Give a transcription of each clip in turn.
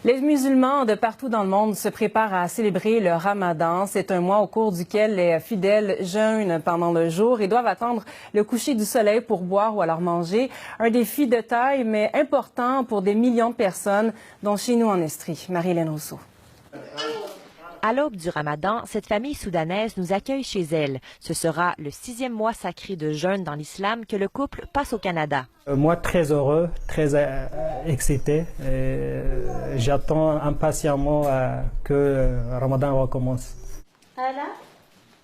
Les musulmans de partout dans le monde se préparent à célébrer le Ramadan. C'est un mois au cours duquel les fidèles jeûnent pendant le jour et doivent attendre le coucher du soleil pour boire ou alors manger. Un défi de taille, mais important pour des millions de personnes, dont chez nous en Estrie. Marie-Hélène Rousseau. À l'aube du Ramadan, cette famille soudanaise nous accueille chez elle. Ce sera le 6e mois sacré de jeûne dans l'islam que le couple passe au Canada. Moi, très heureux, très excité. J'attends impatiemment que le Ramadan recommence.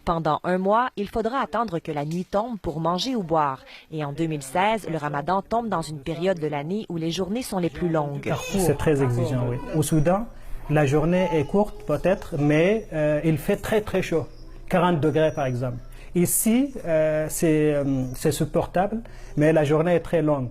Pendant un mois, il faudra attendre que la nuit tombe pour manger ou boire. Et en 2016, le Ramadan tombe dans une période de l'année où les journées sont les plus longues. C'est très exigeant, oui. Au Soudan, la journée est courte peut-être, mais il fait très très chaud, 40 degrés par exemple. Ici, c'est supportable, mais la journée est très longue.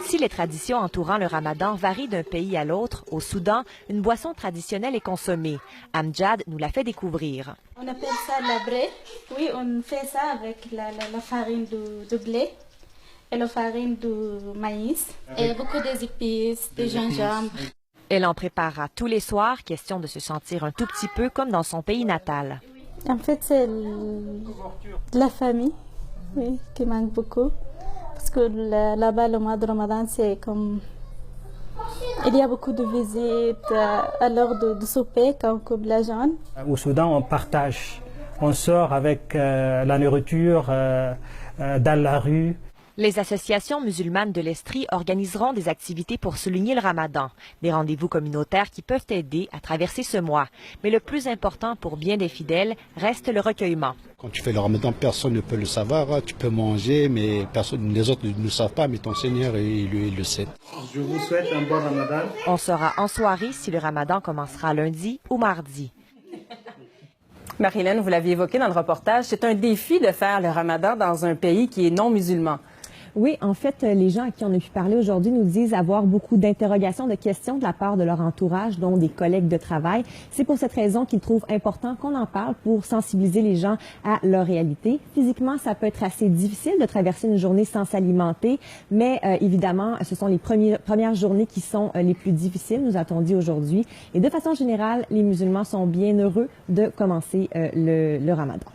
Si les traditions entourant le Ramadan varient d'un pays à l'autre, au Soudan, une boisson traditionnelle est consommée. Amjad nous l'a fait découvrir. On appelle ça la braie. Oui, on fait ça avec la farine de blé et la farine de maïs et beaucoup d'épices, de gingembre. Elle en préparera tous les soirs, question de se sentir un tout petit peu comme dans son pays natal. En fait, c'est la famille, oui, qui manque beaucoup. Parce que là-bas, le mois de Ramadan, c'est comme... Il y a beaucoup de visites à l'heure de souper, quand on coupe la jeûne. Au Soudan, on partage. On sort avec la nourriture dans la rue. Les associations musulmanes de l'Estrie organiseront des activités pour souligner le Ramadan, des rendez-vous communautaires qui peuvent aider à traverser ce mois. Mais le plus important pour bien des fidèles reste le recueillement. Quand tu fais le Ramadan, personne ne peut le savoir. Tu peux manger, mais les autres ne le savent pas, mais ton Seigneur, il le sait. Je vous souhaite un bon Ramadan. On sera en soirée si le Ramadan commencera lundi ou mardi. Marie-Hélène, vous l'aviez évoqué dans le reportage, c'est un défi de faire le Ramadan dans un pays qui est non musulman. Oui, en fait, les gens à qui on a pu parler aujourd'hui nous disent avoir beaucoup d'interrogations, de questions de la part de leur entourage, dont des collègues de travail. C'est pour cette raison qu'ils trouvent important qu'on en parle pour sensibiliser les gens à leur réalité. Physiquement, ça peut être assez difficile de traverser une journée sans s'alimenter, mais évidemment, ce sont les premières journées qui sont les plus difficiles, nous a-t-on dit aujourd'hui. Et de façon générale, les musulmans sont bien heureux de commencer le Ramadan.